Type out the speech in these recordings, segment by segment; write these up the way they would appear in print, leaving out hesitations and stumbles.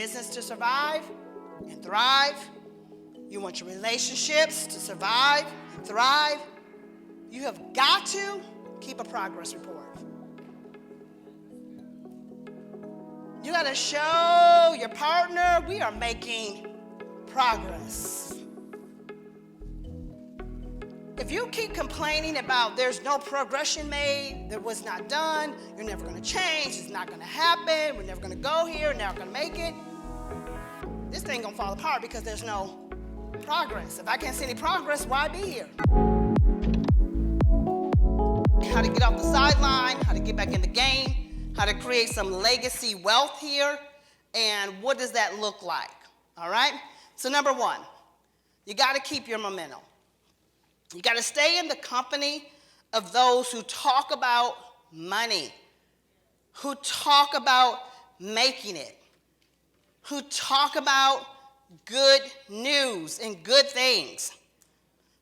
business to survive and thrive. You want your relationships to survive and thrive. You have got to keep a progress report. You got to show your partner we are making progress. If you keep complaining about there's no progression made, that was not done, you're never going to change, it's not going to happen, we're never going to go here, we're never going to make it, this thing going to fall apart because there's no progress. If I can't see any progress, why be here? How to get off the sideline, how to get back in the game, how to create some legacy wealth here, and what does that look like? All right? So number one, you got to keep your momentum. You got to stay in the company of those who talk about money, who talk about making it, who talk about good news and good things.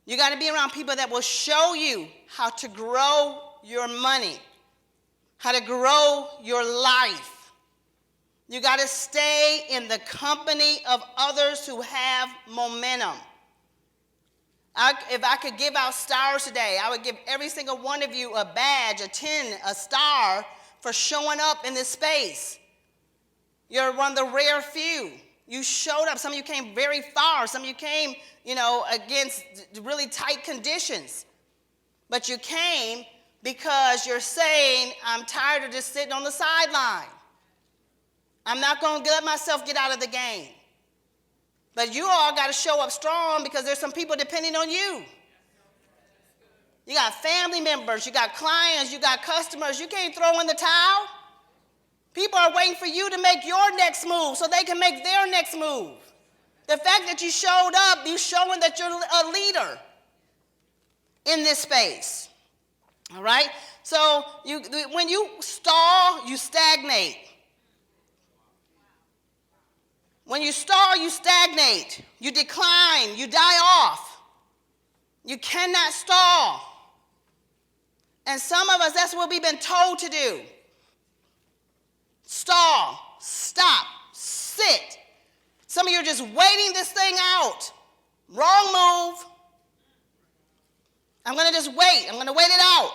You got to be around people that will show you how to grow your money, how to grow your life. You got to stay in the company of others who have momentum. If I could give out stars today, I would give every single one of you a badge, a 10, a star for showing up in this space. You're one of the rare few. You showed up. Some of you came very far. Some of you came, against really tight conditions. But you came because you're saying, I'm tired of just sitting on the sideline. I'm not going to let myself get out of the game. But you all got to show up strong because there's some people depending on you. You got family members, you got clients, you got customers. You can't throw in the towel. People are waiting for you to make your next move so they can make their next move. The fact that you showed up, you're showing that you're a leader in this space. All right? So when you stall, you stagnate. When you stall, you stagnate. You decline. You die off. You cannot stall. And some of us, that's what we've been told to do. Stall, stop, sit. Some of you are just waiting this thing out. Wrong move. I'm going to just wait. I'm going to wait it out.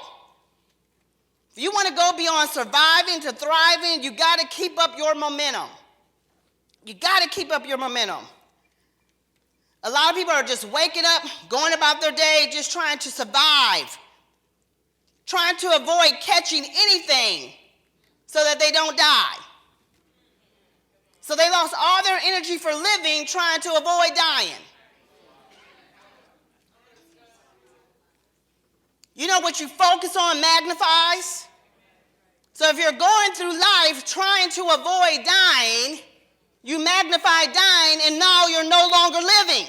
If you want to go beyond surviving to thriving, you got to keep up your momentum. You got to keep up your momentum. A lot of people are just waking up, going about their day, just trying to survive, trying to avoid catching anything so that they don't die. So they lost all their energy for living, trying to avoid dying. You know what you focus on magnifies? So if you're going through life trying to avoid dying, you magnify dying, and now you're no longer living.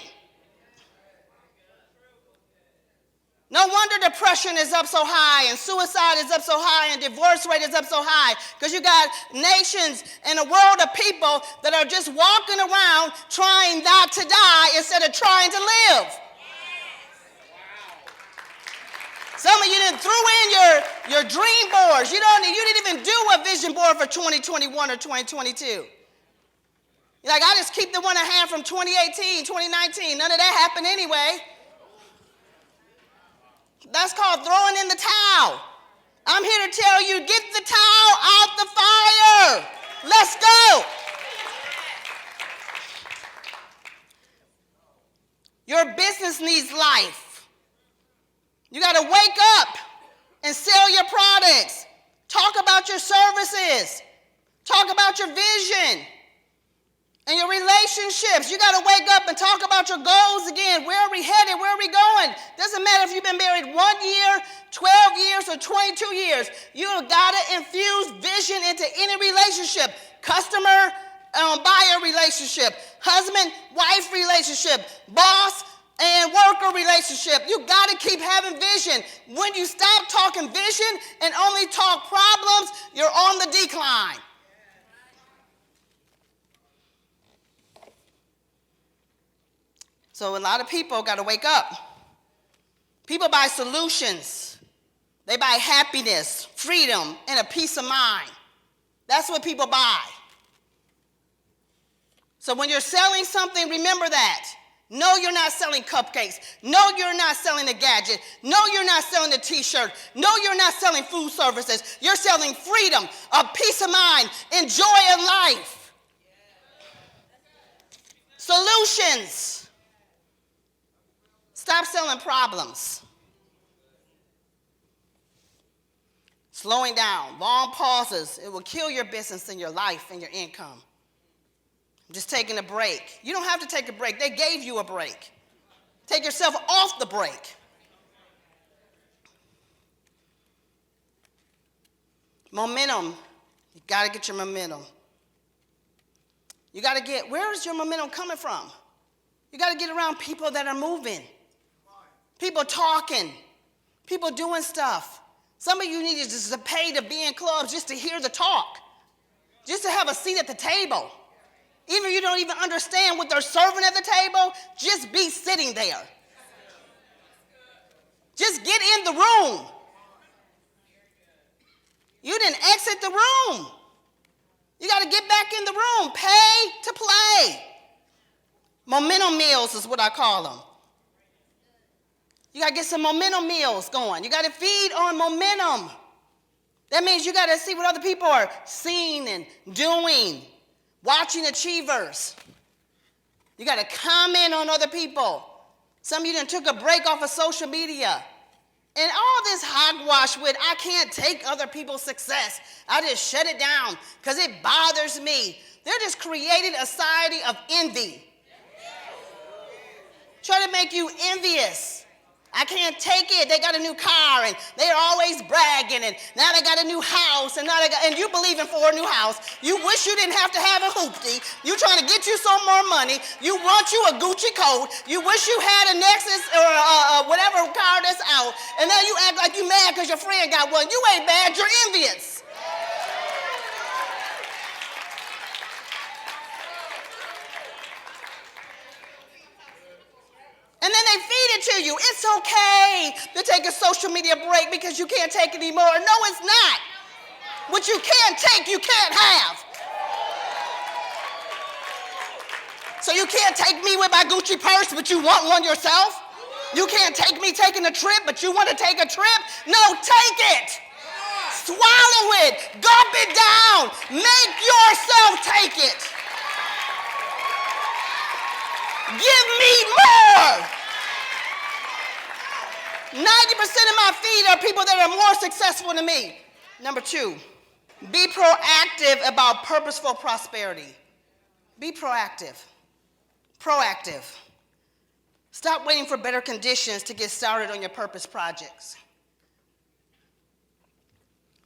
No wonder depression is up so high, and suicide is up so high, and divorce rate is up so high, because you got nations and a world of people that are just walking around trying not to die instead of trying to live. Some of you didn't throw in your dream boards. You didn't even do a vision board for 2021 or 2022. Like, I just keep the one I had from 2018, 2019. None of that happened anyway. That's called throwing in the towel. I'm here to tell you, get the towel out the fire. Let's go. Your business needs life. You got to wake up and sell your products. Talk about your services. Talk about your vision. And your relationships. You got to wake up and talk about your goals again. Where are we headed? Where are we going? Doesn't matter if you've been married 1 year, 12 years, or 22 years. You have got to infuse vision into any relationship. Customer, buyer relationship. Husband-wife relationship. Boss and worker relationship. You got to keep having vision. When you stop talking vision and only talk problems, you're on the decline. So a lot of people got to wake up. People buy solutions. They buy happiness, freedom, and a peace of mind. That's what people buy. So when you're selling something, remember that. No, you're not selling cupcakes. No, you're not selling a gadget. No, you're not selling a t-shirt. No, you're not selling food services. You're selling freedom, a peace of mind, and joy in life. Solutions. Stop selling problems. Slowing down, long pauses, it will kill your business and your life and your income. Just taking a break. You don't have to take a break. They gave you a break. Take yourself off the break. Momentum. You got to get your momentum. You got to get, where is your momentum coming from? You got to get around people that are moving. People talking. People doing stuff. Some of you need just to pay to be in clubs just to hear the talk. Just to have a seat at the table. Even if you don't even understand what they're serving at the table, just be sitting there. Just get in the room. You didn't exit the room. You got to get back in the room. Pay to play. Momentum meals is what I call them. You got to get some momentum meals going. You got to feed on momentum. That means you got to see what other people are seeing and doing. Watching achievers. You got to comment on other people. Some of you done took a break off of social media. And all this hogwash with, I can't take other people's success. I just shut it down because it bothers me. They're just creating a society of envy. Trying to make you envious. I can't take it. They got a new car, and they're always bragging, and now they got a new house, and and you believing for a new house. You wish you didn't have to have a hoopty. You trying to get you some more money. You want you a Gucci coat. You wish you had a Nexus or whatever car that's out, and now you act like you mad because your friend got one. You ain't mad. You're envious. And then they feed it to you. It's okay to take a social media break because you can't take it anymore. No, it's not. What you can't take, you can't have. So you can't take me with my Gucci purse, but you want one yourself? You can't take me taking a trip, but you want to take a trip? No, take it. Swallow it. Gulp it down. Make yourself take it. Give me more. 90% of my feed are people that are more successful than me. Number 2, be proactive about purposeful prosperity. Be proactive. Proactive. Stop waiting for better conditions to get started on your purpose projects.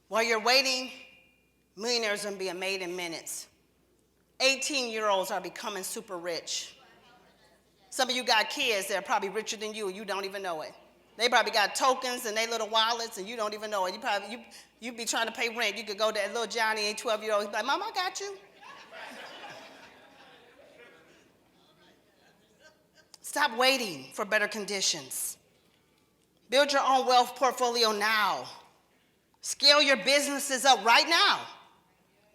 While you're waiting, millionaires are being made in minutes. 18-year-olds are becoming super rich. Some of you got kids that are probably richer than you and you don't even know it. They probably got tokens in their little wallets and you don't even know it. You be trying to pay rent. You could go to that little Johnny, a 12-year-old. He's like, Mom, I got you. Stop waiting for better conditions. Build your own wealth portfolio now. Scale your businesses up right now.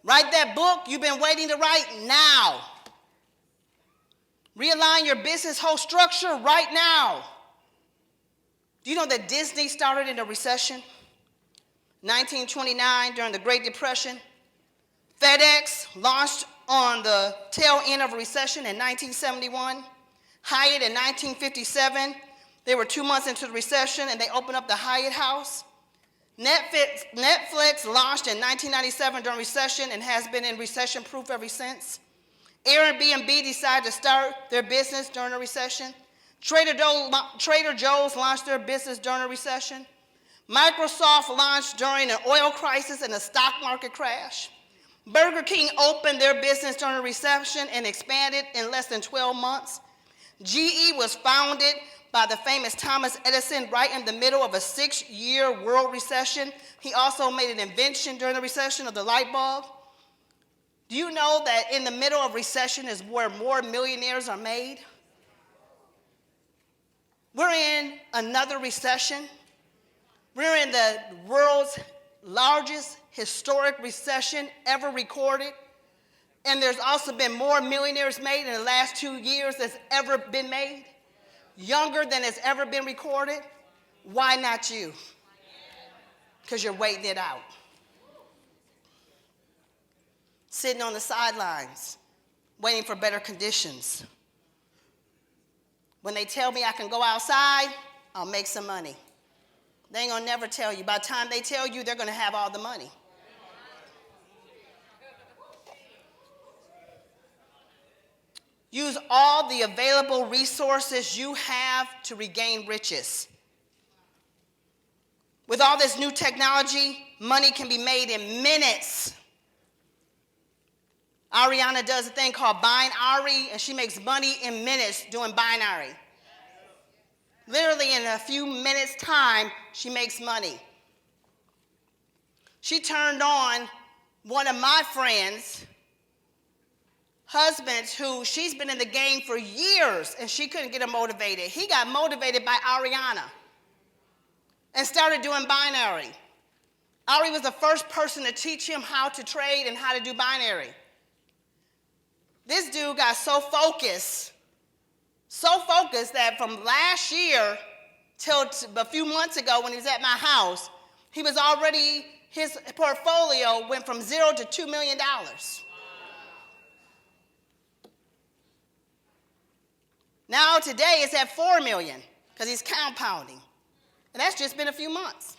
Write that book you've been waiting to write now. Realign your business whole structure right now. Do you know that Disney started in a recession? 1929, during the Great Depression. FedEx launched on the tail end of a recession in 1971. Hyatt in 1957. They were 2 months into the recession and they opened up the Hyatt House. Netflix launched in 1997 during recession and has been in recession-proof ever since. Airbnb decided to start their business during a recession. Trader Joe's launched their business during a recession. Microsoft launched during an oil crisis and a stock market crash. Burger King opened their business during a recession and expanded in less than 12 months. GE was founded by the famous Thomas Edison right in the middle of a 6-year world recession. He also made an invention during the recession of the light bulb. Do you know that in the middle of recession is where more millionaires are made? We're in another recession. We're in the world's largest historic recession ever recorded. And there's also been more millionaires made in the last 2 years that's ever been made, younger than has ever been recorded. Why not you? Because you're waiting it out. Sitting on the sidelines, waiting for better conditions. When they tell me I can go outside, I'll make some money. They ain't gonna never tell you. By the time they tell you, they're gonna have all the money. Use all the available resources you have to regain riches. With all this new technology, money can be made in minutes. Ariana does a thing called binary, and she makes money in minutes doing binary. Literally in a few minutes' time, she makes money. She turned on one of my friends' husbands, who she's been in the game for years, and she couldn't get him motivated. He got motivated by Ariana and started doing binary. Ari was the first person to teach him how to trade and how to do binary. This dude got so focused that from last year till a few months ago when he was at my house, he was already, his portfolio went from $0 to $2 million. Now today it's at $4 million because he's compounding. And that's just been a few months.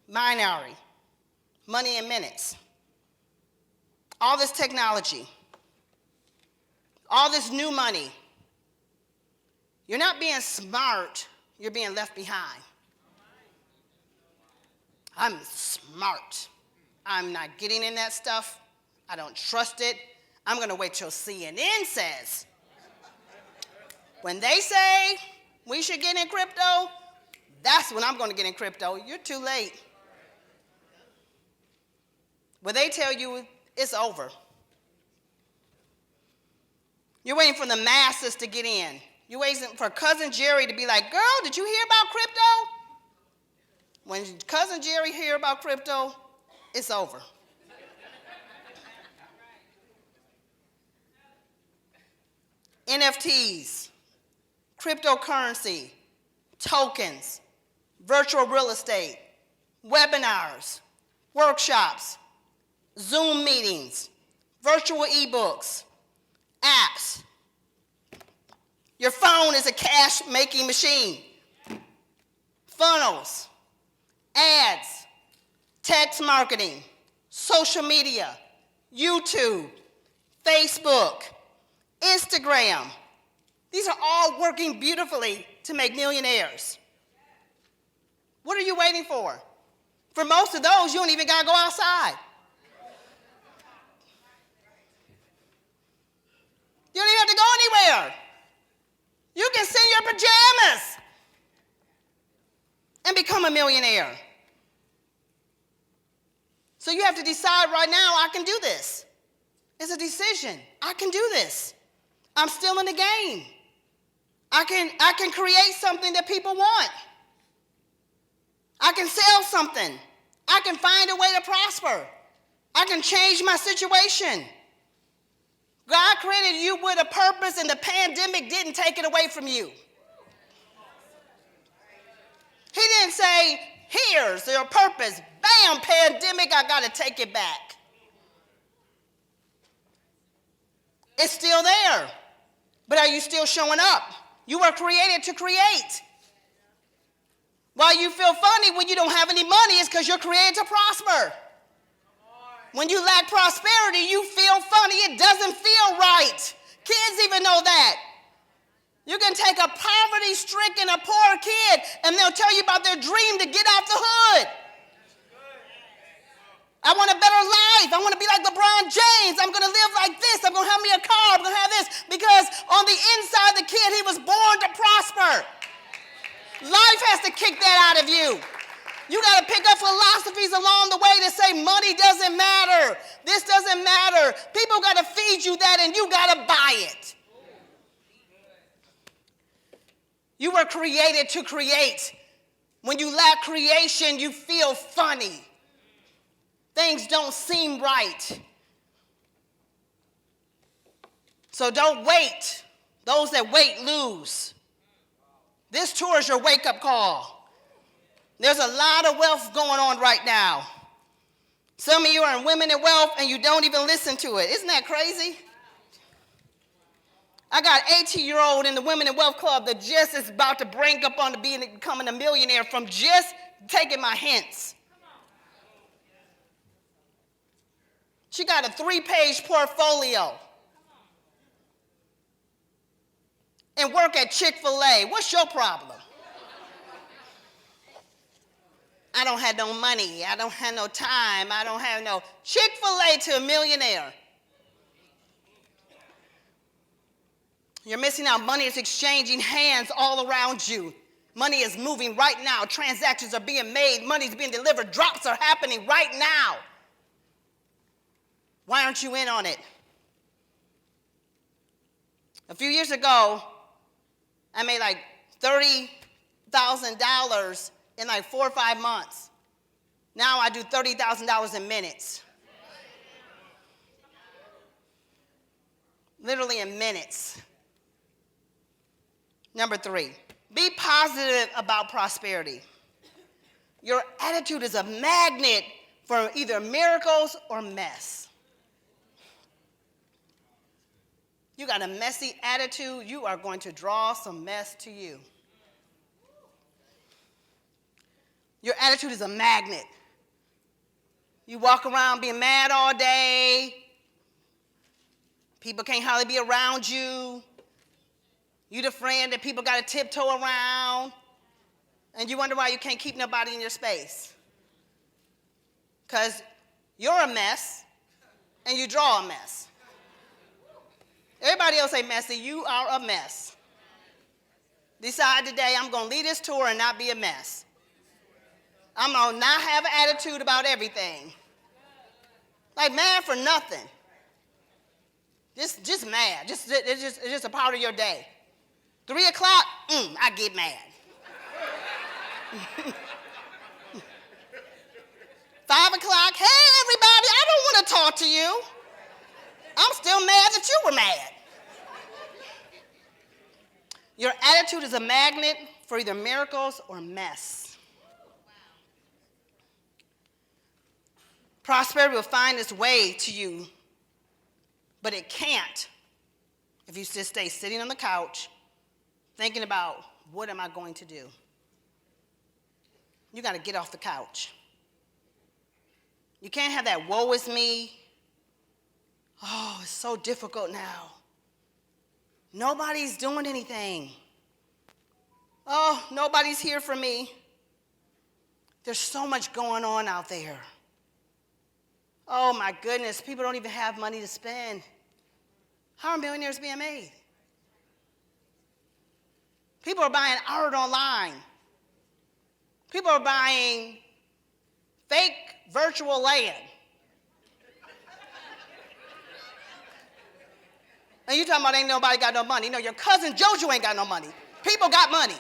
Binary, money in minutes. All this technology, all this new money. You're not being smart, you're being left behind. I'm smart. I'm not getting in that stuff. I don't trust it. I'm going to wait till CNN says. When they say we should get in crypto, that's when I'm going to get in crypto. You're too late. When they tell you it's over. You're waiting for the masses to get in. You're waiting for Cousin Jerry to be like, girl, did you hear about crypto? When Cousin Jerry hear about crypto, it's over. NFTs, cryptocurrency, tokens, virtual real estate, webinars, workshops, Zoom meetings, virtual ebooks, apps. Your phone is a cash-making machine. Funnels, ads, text marketing, social media, YouTube, Facebook, Instagram. These are all working beautifully to make millionaires. What are you waiting for? For most of those, you don't even got to go outside. You don't even have to go anywhere. You can sit in your pajamas and become a millionaire. So you have to decide right now, I can do this. It's a decision. I can do this. I'm still in the game. I can create something that people want. I can sell something. I can find a way to prosper. I can change my situation. God created you with a purpose, and the pandemic didn't take it away from you. He didn't say, here's your purpose. Bam, pandemic, I got to take it back. It's still there. But are you still showing up? You were created to create. Why you feel funny when you don't have any money is because you're created to prosper. When you lack prosperity, you feel funny. It doesn't feel right. Kids even know that. You can take a poverty-stricken, a poor kid, and they'll tell you about their dream to get out the hood. I want a better life. I want to be like LeBron James. I'm going to live like this. I'm going to have me a car. I'm going to have this. Because on the inside of the kid, he was born to prosper. Life has to kick that out of you. You got to pick up philosophies along the way that say money doesn't matter. This doesn't matter. People got to feed you that, and you got to buy it. You were created to create. When you lack creation, you feel funny. Things don't seem right. So don't wait. Those that wait lose. This tour is your wake-up call. There's a lot of wealth going on right now. Some of you are in Women in Wealth and you don't even listen to it. Isn't that crazy? I got an 18-year-old in the Women in Wealth Club that just is about to break up on becoming a millionaire from just taking my hints. She got a 3-page portfolio. And work at Chick-fil-A. What's your problem? I don't have no money. I don't have no time. I don't have no Chick-fil-A to a millionaire. You're missing out. Money is exchanging hands all around you. Money is moving right now. Transactions are being made. Money is being delivered. Drops are happening right now. Why aren't you in on it? A few years ago, I made like $30,000 in like 4 or 5 months. Now I do $30,000 in minutes. Literally in minutes. Number 3, be positive about prosperity. Your attitude is a magnet for either miracles or mess. You got a messy attitude, you are going to draw some mess to you. Your attitude is a magnet. You walk around being mad all day. People can't hardly be around you. You're the friend that people got to tiptoe around. And you wonder why you can't keep nobody in your space. Because you're a mess and you draw a mess. Everybody else ain't messy. You are a mess. Decide today I'm going to lead this tour and not be a mess. I'm going to not have an attitude about everything. Like mad for nothing. Just mad. It's just a part of your day. 3 o'clock, I get mad. 5 o'clock, hey everybody, I don't want to talk to you. I'm still mad that you were mad. Your attitude is a magnet for either miracles or mess. Prosperity will find its way to you, but it can't if you just stay sitting on the couch thinking about, what am I going to do? You got to get off the couch. You can't have that woe is me. Oh, it's so difficult now. Nobody's doing anything. Oh, nobody's here for me. There's so much going on out there. Oh my goodness, people don't even have money to spend. How are millionaires being made? People are buying art online. People are buying fake virtual land. And you talking about ain't nobody got no money. No, your cousin Jojo ain't got no money. People got money.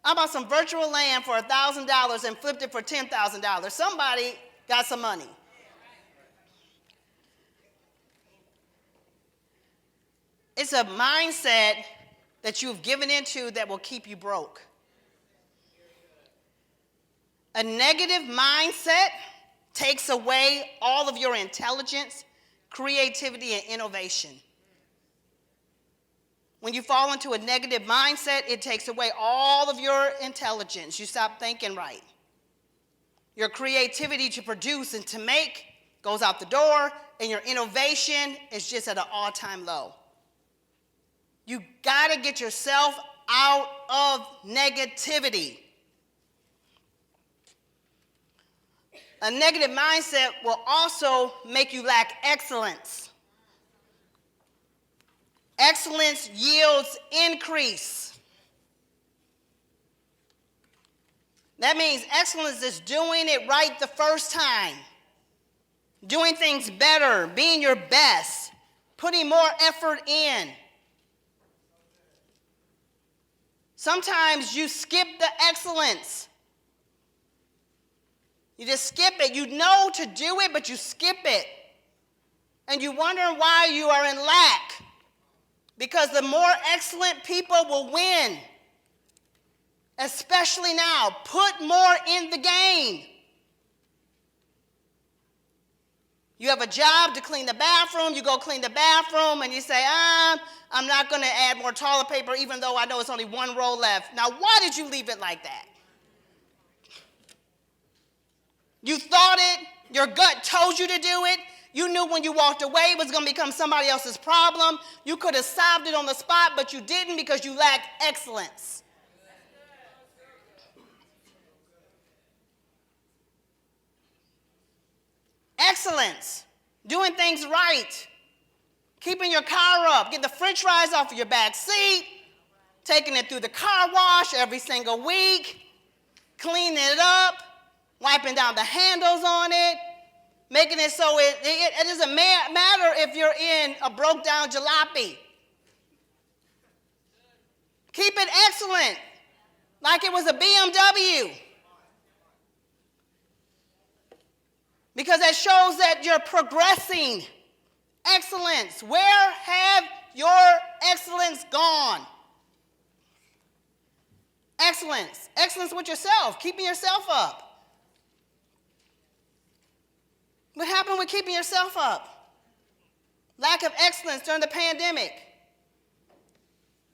I bought some virtual land for $1,000 and flipped it for $10,000. Somebody got some money. It's a mindset that you've given into that will keep you broke. A negative mindset takes away all of your intelligence, creativity, and innovation. When you fall into a negative mindset, it takes away all of your intelligence. You stop thinking right. Your creativity to produce and to make goes out the door, and your innovation is just at an all-time low. You got to get yourself out of negativity. A negative mindset will also make you lack excellence. Excellence yields increase. That means excellence is doing it right the first time, doing things better, being your best, putting more effort in. Sometimes you skip the excellence. You just skip it. You know to do it, but you skip it. And you wonder why you are in lack. Because the more excellent people will win. Especially now. Put more in the game. You have a job to clean the bathroom. You go clean the bathroom and you say, I'm not going to add more toilet paper even though I know it's only one roll left. Now, why did you leave it like that? You thought it. Your gut told you to do it. You knew when you walked away it was going to become somebody else's problem. You could have solved it on the spot, but you didn't because you lacked excellence. Excellence. Doing things right. Keeping your car up. Get the french fries off of your back seat. Taking it through the car wash every single week. Cleaning it up. Wiping down the handles on it. Making it so it doesn't matter if you're in a broke down jalopy. Keep it excellent. Like it was a BMW. Because that shows that you're progressing. Excellence. Where have your excellence gone? Excellence. Excellence with yourself. Keeping yourself up. What happened with keeping yourself up? Lack of excellence during the pandemic.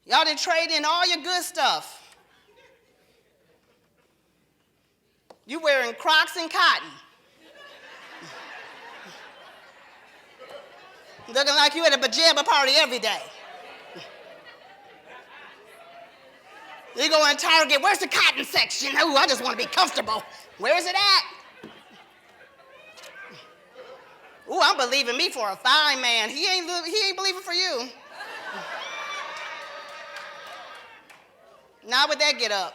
Y'all didn't trade in all your good stuff. You wearing Crocs and cotton. Looking like you at a pajama party every day. You go in Target, where's the cotton section? Oh, I just want to be comfortable. Where is it at? Ooh, I'm believing me for a fine man. He ain't believing for you. Not with that get up.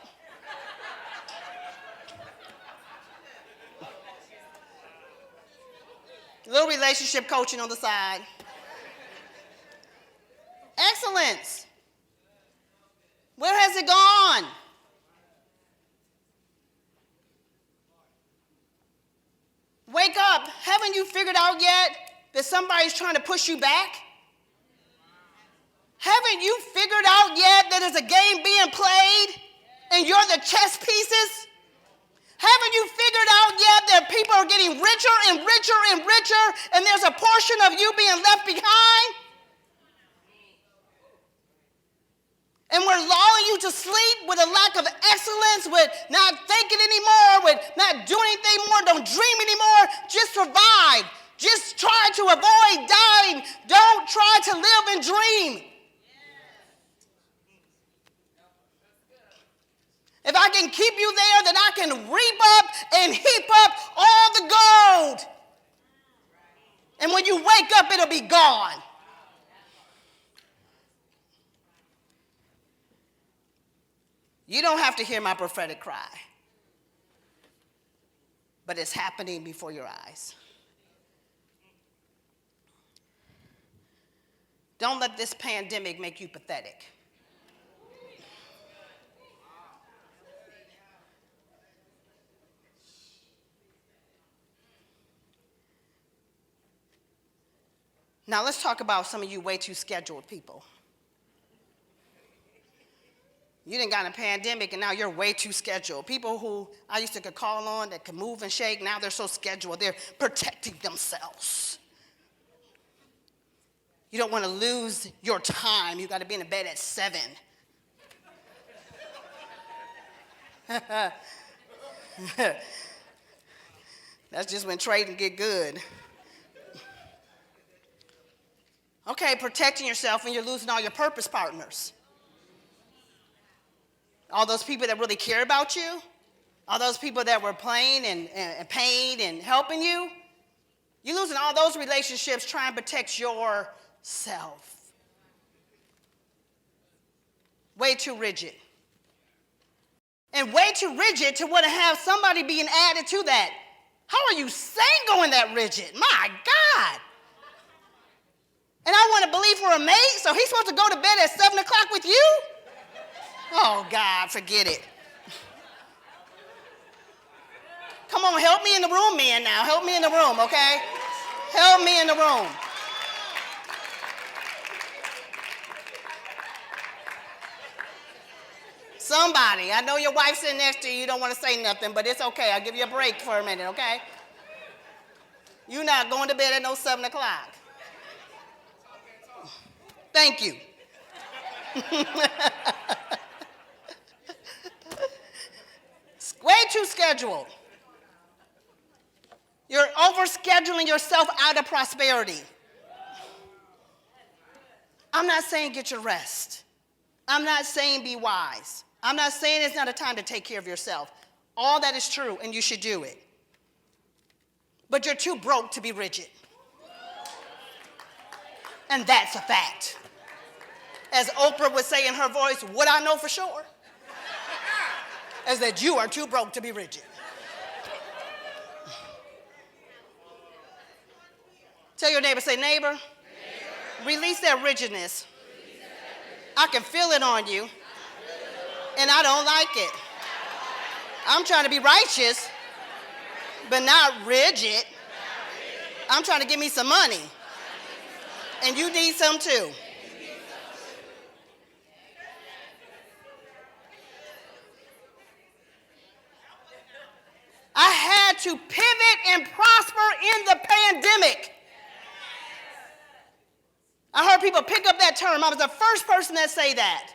Little relationship coaching on the side. Excellence. Where has it gone? Wake up. Haven't you figured out yet that somebody's trying to push you back? Haven't you figured out yet that there's a game being played and you're the chess pieces? Haven't you figured out yet that people are getting richer and richer and richer and there's a portion of you being left behind? And we're lulling you to sleep with a lack of excellence, with not thinking anymore, with not doing anything more, don't dream anymore. Just survive. Just try to avoid dying. Don't try to live and dream. If I can keep you there, then I can reap up and heap up all the gold. And when you wake up, it'll be gone. You don't have to hear my prophetic cry. But it's happening before your eyes. Don't let this pandemic make you pathetic. Now let's talk about some of you way too scheduled people. You done got a pandemic and now you're way too scheduled. People who I used to could call on that could move and shake, now they're so scheduled. They're protecting themselves. You don't want to lose your time. You got to be in the bed at 7. That's just when trading get good. Okay, protecting yourself when you're losing all your purpose partners. All those people that really care about you, all those people that were playing and paying and helping you, you're losing all those relationships trying to protect yourself. Way too rigid. And way too rigid to want to have somebody being added to that. How are you single and that rigid? My God. And I want to believe for a mate, so he's supposed to go to bed at 7 o'clock with you? Oh, God, forget it. Come on, help me in the room, man, now. Help me in the room, okay? Help me in the room. Somebody, I know your wife's sitting next to you, you don't want to say nothing, but it's okay. I'll give you a break for a minute, okay? You're not going to bed at no 7 o'clock. Thank you. Way too scheduled. You're overscheduling yourself out of prosperity. I'm not saying get your rest. I'm not saying be wise. I'm not saying it's not a time to take care of yourself. All that is true, and you should do it. But you're too broke to be rigid. And that's a fact. As Oprah would say in her voice, what I know for sure is that you are too broke to be rigid. Tell your neighbor, say, neighbor, release that rigidness. I can feel it on you, and I don't like it. I'm trying to be righteous, but not rigid. I'm trying to give me some money, and you need some too. I had to pivot and prosper in the pandemic. I heard people pick up that term. I was the first person that say that.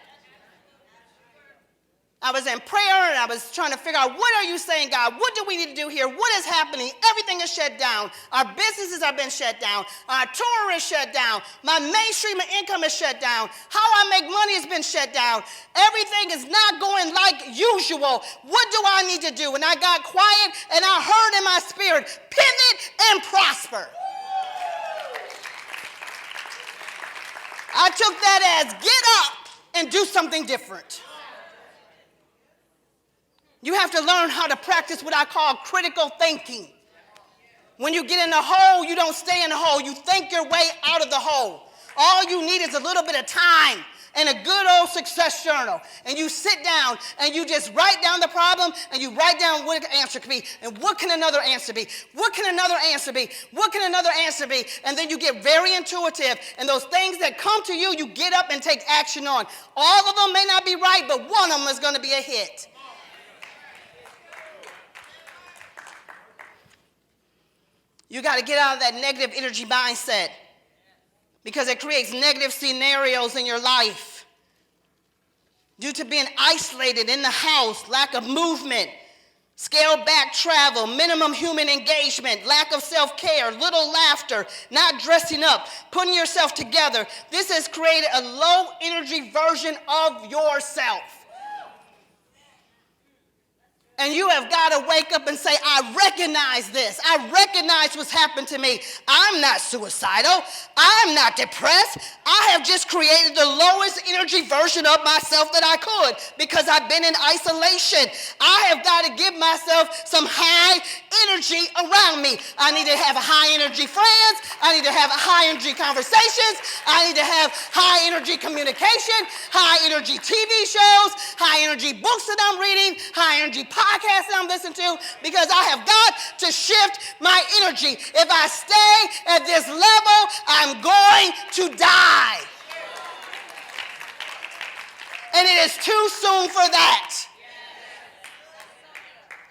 I was in prayer and I was trying to figure out, what are you saying, God? What do we need to do here? What is happening? Everything is shut down. Our businesses have been shut down. Our tour is shut down. My mainstream income is shut down. How I make money has been shut down. Everything is not going like usual. What do I need to do? And I got quiet and I heard in my spirit, pivot and prosper. I took that as get up and do something different. You have to learn how to practice what I call critical thinking. When you get in the hole, you don't stay in the hole. You think your way out of the hole. All you need is a little bit of time and a good old success journal. And you sit down and you just write down the problem and you write down what the answer could be. And what can another answer be? What can another answer be? What can another answer be? And then you get very intuitive. And those things that come to you, you get up and take action on. All of them may not be right, but one of them is going to be a hit. You got to get out of that negative energy mindset because it creates negative scenarios in your life. Due to being isolated in the house, lack of movement, scaled back travel, minimum human engagement, lack of self-care, little laughter, not dressing up, putting yourself together. This has created a low energy version of yourself. And you have got to wake up and say, I recognize this. I recognize what's happened to me. I'm not suicidal. I'm not depressed. I have just created the lowest energy version of myself that I could because I've been in isolation. I have got to give myself some high energy around me. I need to have high energy friends. I need to have high energy conversations. I need to have high energy communication, high energy TV shows, high energy books that I'm reading, high energy podcasts that I'm listening to, because I have got to shift my energy. If I stay at this level, I'm going to die. And it is too soon for that.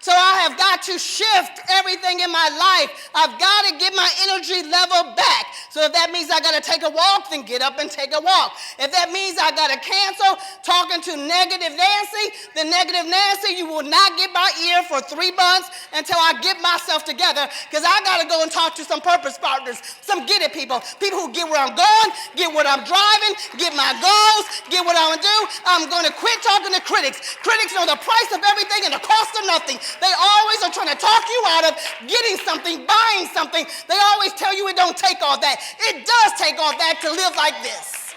So I have got to shift everything in my life. I've got to get my energy level back. So if that means I got to take a walk, then get up and take a walk. If that means I got to cancel talking to negative Nancy, then negative Nancy, you will not get my ear for 3 months until I get myself together, because I got to go and talk to some purpose partners, some get it people who get where I'm going, get what I'm driving, get my goals, get what I'm going to do. I'm going to quit talking to critics. Critics know the price of everything and the cost of nothing. They always are trying to talk you out of getting something, buying something. They always tell you it don't take all that. It does take all that to live like this.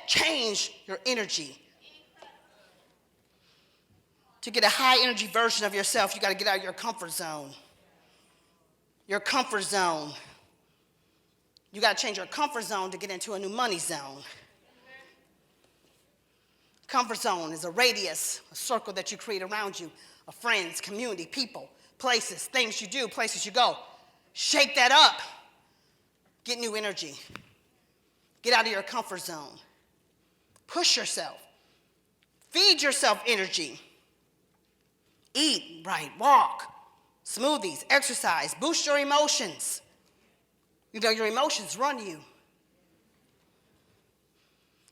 Change your energy. To get a high energy version of yourself, you got to get out of your comfort zone. Your comfort zone. You got to change your comfort zone to get into a new money zone. Comfort zone is a radius, a circle that you create around you of friends, community, people, places, things you do, places you go. Shake that up. Get new energy. Get out of your comfort zone. Push yourself. Feed yourself energy. Eat right, walk, smoothies, exercise, boost your emotions. You know, your emotions run you.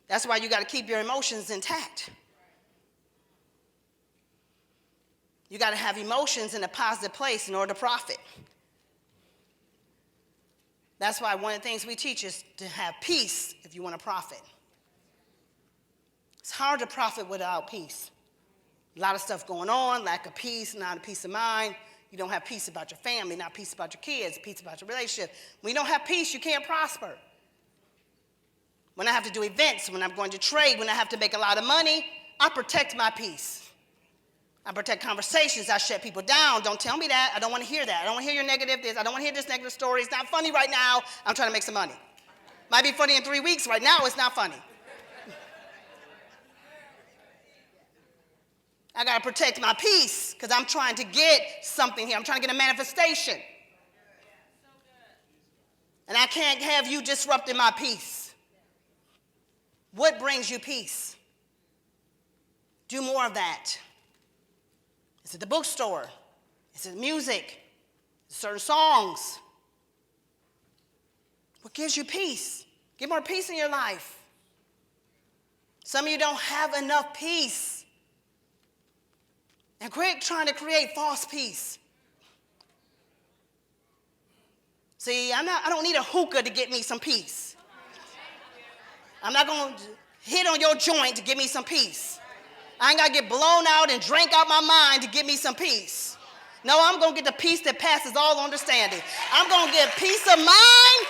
That's why you got to keep your emotions intact. You got to have emotions in a positive place in order to profit. That's why one of the things we teach is to have peace if you want to profit. It's hard to profit without peace. A lot of stuff going on, lack of peace, not a peace of mind. You don't have peace about your family, not peace about your kids, peace about your relationship. When you don't have peace, you can't prosper. When I have to do events, when I'm going to trade, when I have to make a lot of money, I protect my peace. I protect conversations. I shut people down. Don't tell me that. I don't want to hear that. I don't want to hear your negative this. I don't want to hear this negative story. It's not funny right now. I'm trying to make some money. Might be funny in 3 weeks. Right now, it's not funny. I got to protect my peace because I'm trying to get something here. I'm trying to get a manifestation. And I can't have you disrupting my peace. What brings you peace? Do more of that. Is it the bookstore? Is it music? Certain songs? What gives you peace? Get more peace in your life. Some of you don't have enough peace. And quit trying to create false peace. See, I don't need a hookah to get me some peace. I'm not going to hit on your joint to give me some peace. I ain't got to get blown out and drink out my mind to give me some peace. No, I'm going to get the peace that passes all understanding. I'm going to get peace of mind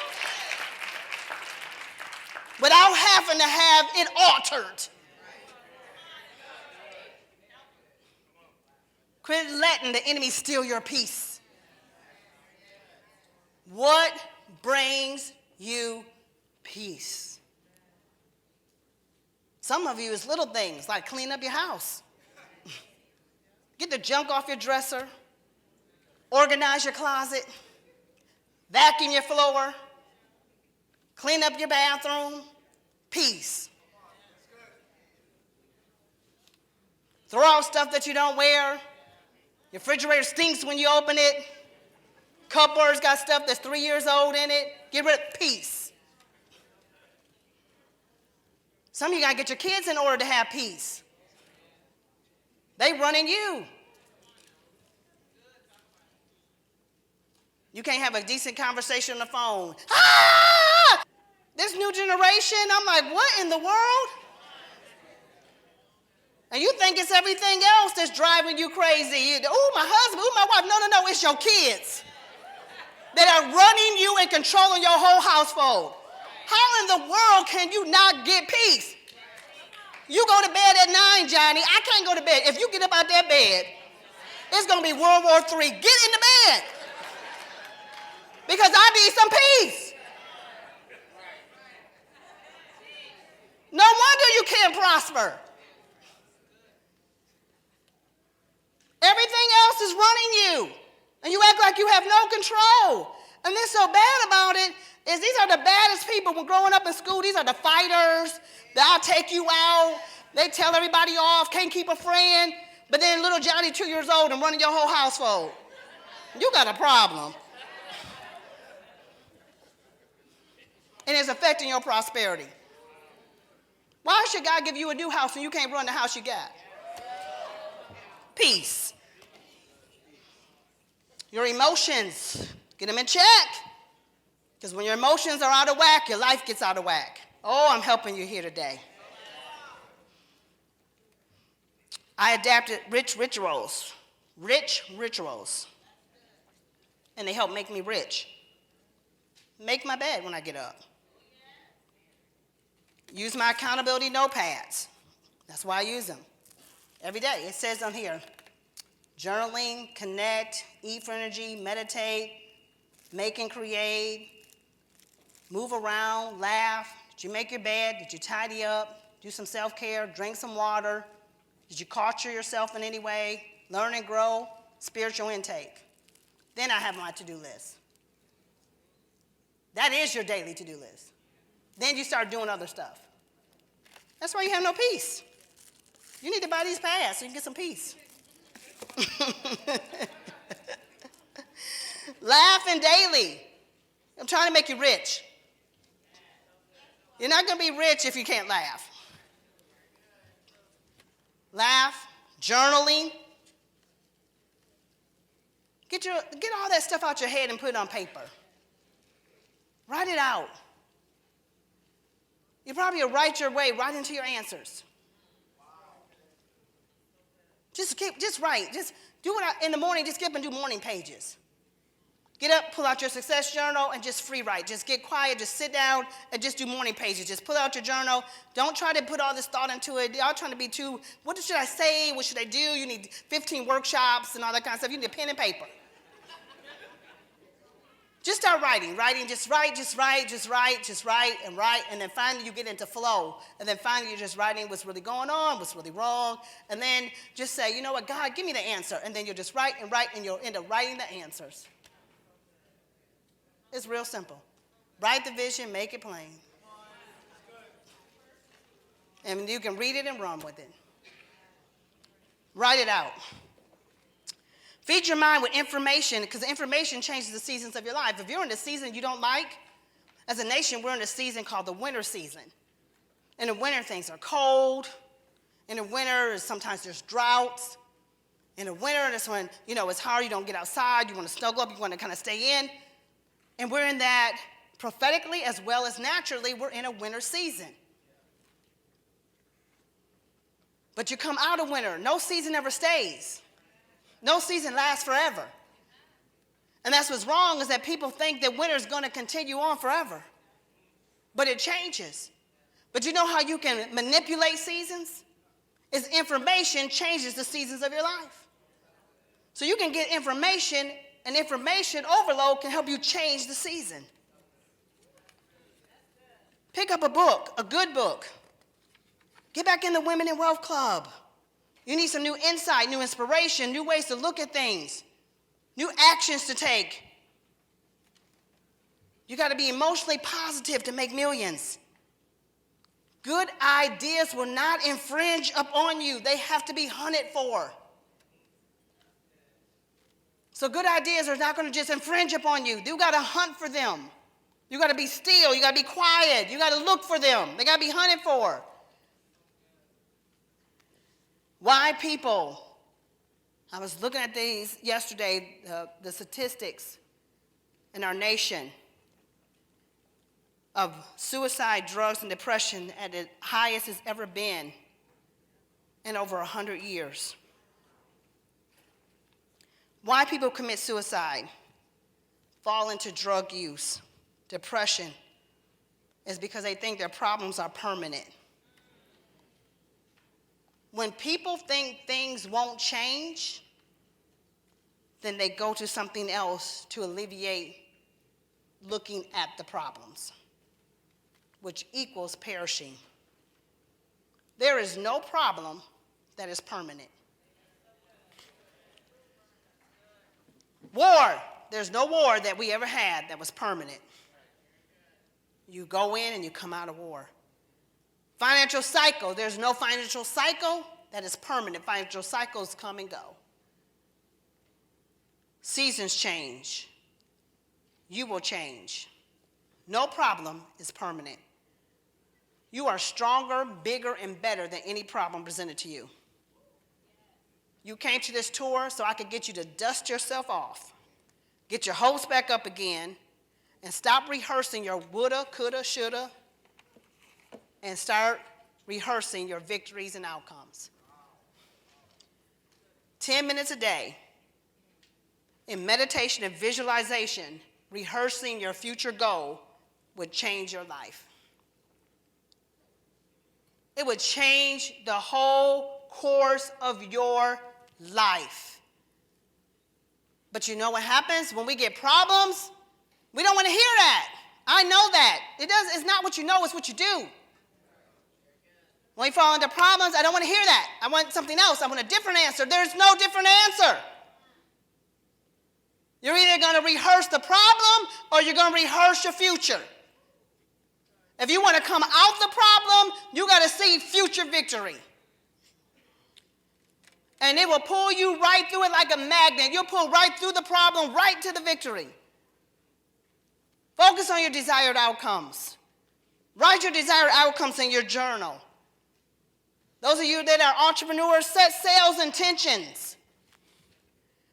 without having to have it altered. Quit letting the enemy steal your peace. What brings you peace? Some of you is little things like clean up your house. Get the junk off your dresser. Organize your closet. Vacuum your floor. Clean up your bathroom. Peace. Throw out stuff that you don't wear. Your refrigerator stinks when you open it. Cupboards got stuff that's 3 years old in it. Get rid of peace. Some of you got to get your kids in order to have peace. They running you. You can't have a decent conversation on the phone. Ah! This new generation, I'm like, what in the world? And you think it's everything else that's driving you crazy. Oh, my husband, oh, my wife. No, it's your kids that are running you and controlling your whole household. How in the world can you not get peace? You go to bed at 9, Johnny. I can't go to bed. If you get up out that bed, it's going to be World War III. Get in the bed. Because I need some peace. No wonder you can't prosper. Everything else is running you. And you act like you have no control. And what's so bad about it is these are the baddest people when growing up in school. These are the fighters. They'll take you out. They tell everybody off. Can't keep a friend. But then little Johnny, 2 years old, and running your whole household. You got a problem. And it's affecting your prosperity. Why should God give you a new house when you can't run the house you got? Peace. Your emotions, get them in check. Because when your emotions are out of whack, your life gets out of whack. Oh, I'm helping you here today. I adapted rich rituals. And they help make me rich. Make my bed when I get up. Use my accountability notepads. That's why I use them. Every day. It says on here, journaling, connect, eat for energy, meditate, make and create, move around, laugh. Did you make your bed? Did you tidy up? Do some self-care, drink some water. Did you culture yourself in any way? Learn and grow, spiritual intake. Then I have my to-do list. That is your daily to-do list. Then you start doing other stuff. That's why you have no peace. You need to buy these pads so you can get some peace. Laughing daily. I'm trying to make you rich. You're not going to be rich if you can't laugh. Laugh, journaling. Get all that stuff out your head and put it on paper. Write it out. You probably will write your way right into your answers. Just write. Just do it in the morning. Just get up and do morning pages. Get up, pull out your success journal, and just free write. Just get quiet. Just sit down and just do morning pages. Just pull out your journal. Don't try to put all this thought into it. Y'all trying to be too, what should I say? What should I do? You need 15 workshops and all that kind of stuff. You need a pen and paper. Just start writing. Just write, and then finally you get into flow. And then finally you're just writing what's really going on, what's really wrong. And then just say, you know what, God, give me the answer. And then you'll just write, and you'll end up writing the answers. It's real simple. Write the vision, make it plain. And you can read it and run with it. Write it out. Feed your mind with information, because information changes the seasons of your life. If you're in a season you don't like, as a nation, we're in a season called the winter season. In the winter, things are cold. In the winter, sometimes there's droughts. In the winter, that's when, it's hard. You don't get outside. You want to snuggle up. You want to kind of stay in. And we're in that prophetically as well as naturally. We're in a winter season. But you come out of winter. No season ever stays. No season lasts forever. And that's what's wrong, is that people think that winter is going to continue on forever. But it changes. But you know how you can manipulate seasons? Is information changes the seasons of your life. So you can get information, and information overload can help you change the season. Pick up a book, a good book. Get back in the Women in Wealth Club. You need some new insight, new inspiration, new ways to look at things, new actions to take. You got to be emotionally positive to make millions. Good ideas will not infringe upon you. They have to be hunted for. So good ideas are not going to just infringe upon you. You got to hunt for them. You got to be still. You got to be quiet. You got to look for them. They got to be hunted for. Why people? I was looking at these yesterday, the statistics in our nation of suicide, drugs, and depression at the highest it's ever been in over 100 years. Why people commit suicide, fall into drug use, depression, is because they think their problems are permanent. When people think things won't change, then they go to something else to alleviate looking at the problems, which equals perishing. There is no problem that is permanent. War, there's no war that we ever had that was permanent. You go in and you come out of war. Financial cycle, there's no financial cycle that is permanent. Financial cycles come and go. Seasons change. You will change. No problem is permanent. You are stronger, bigger, and better than any problem presented to you. You came to this tour so I could get you to dust yourself off, get your hopes back up again, and stop rehearsing your woulda, coulda, shoulda, and start rehearsing your victories and outcomes. 10 minutes a day in meditation and visualization, rehearsing your future goal would change your life. It would change the whole course of your life. But you know what happens when we get problems? We don't want to hear that. I know that. It's not what you know, it's what you do. When we fall into problems, I don't want to hear that. I want something else. I want a different answer. There's no different answer. You're either going to rehearse the problem or you're going to rehearse your future. If you want to come out the problem, you got to see future victory. And it will pull you right through it like a magnet. You'll pull right through the problem, right to the victory. Focus on your desired outcomes. Write your desired outcomes in your journal. Those of you that are entrepreneurs, set sales intentions.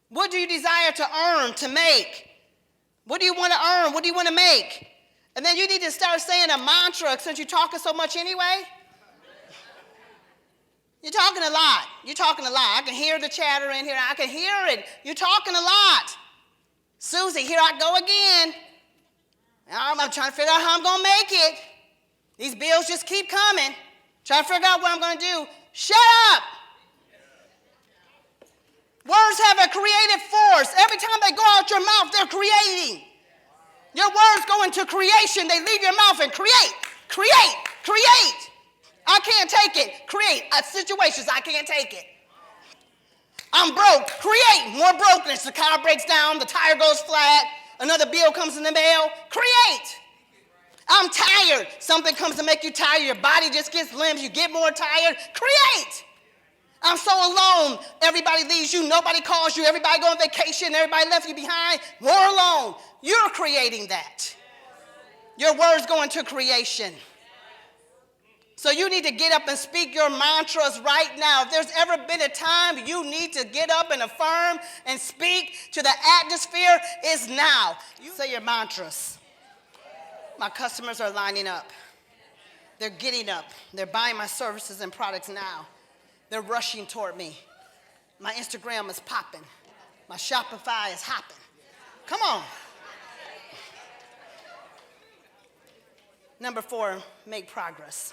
What do you desire to earn, to make? What do you want to earn? What do you want to make? And then you need to start saying a mantra since you're talking so much anyway. You're talking a lot. You're talking a lot. I can hear the chatter in here. I can hear it. You're talking a lot. Susie, here I go again. I'm trying to figure out how I'm going to make it. These bills just keep coming. Trying to figure out what I'm going to do. Shut up. Words have a creative force. Every time they go out your mouth, they're creating. Your words go into creation. They leave your mouth and create, create, create. I can't take it. Create situations. I can't take it. I'm broke. Create more brokenness. The car breaks down. The tire goes flat. Another bill comes in the mail. Create. I'm tired. Something comes to make you tired. Your body just gets limp. You get more tired. Create. I'm so alone. Everybody leaves you. Nobody calls you. Everybody go on vacation. Everybody left you behind. More alone. You're creating that. Your words go into creation. So you need to get up and speak your mantras right now. If there's ever been a time you need to get up and affirm and speak to the atmosphere, it's now. You say your mantras. My customers are lining up. They're getting up. They're buying my services and products now. They're rushing toward me. My Instagram is popping. My Shopify is hopping. Come on. Number 4, make progress.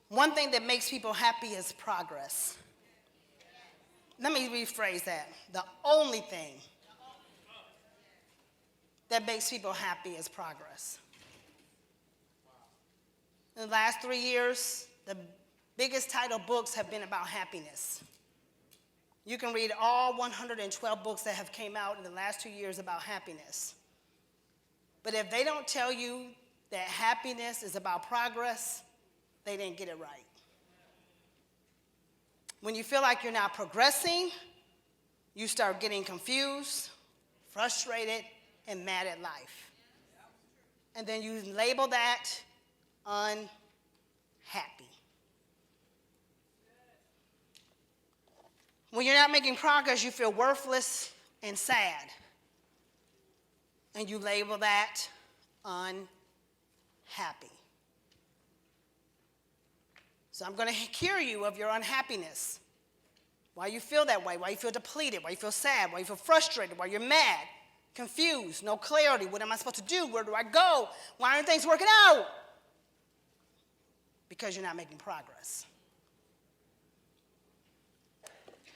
One thing that makes people happy is progress. Let me rephrase that. The only thing that makes people happy is progress. In the last 3 years, the biggest title books have been about happiness. You can read all 112 books that have came out in the last 2 years about happiness. But if they don't tell you that happiness is about progress, they didn't get it right. When you feel like you're not progressing, you start getting confused, frustrated, and mad at life. And then you label that unhappy. When you're not making progress, you feel worthless and sad. And you label that unhappy. So I'm going to cure you of your unhappiness. Why you feel that way, why you feel depleted, why you feel sad, why you feel frustrated, why you're mad, confused, no clarity. What am I supposed to do? Where do I go? Why aren't things working out? Because you're not making progress.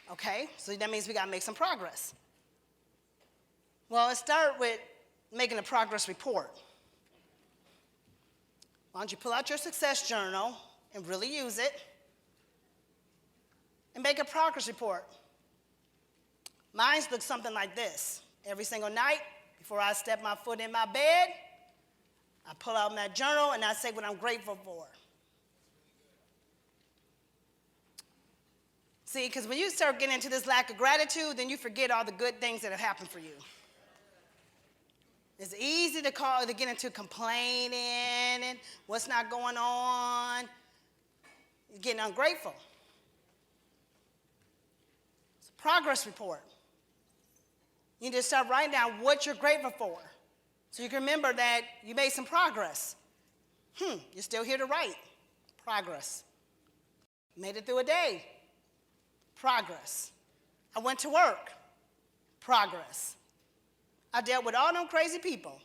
Okay, so that means we got to make some progress. Well, let's start with making a progress report. Why don't you pull out your success journal and really use it and make a progress report. Mine looks something like this. Every single night before I step my foot in my bed, I pull out my journal and I say what I'm grateful for. See, because when you start getting into this lack of gratitude, then you forget all the good things that have happened for you. It's easy to get into complaining and what's not going on. You're getting ungrateful. It's a progress report. You need to start writing down what you're grateful for so you can remember that you made some progress. You're still here to write. Progress. Made it through a day. Progress. I went to work. Progress. I dealt with all them crazy people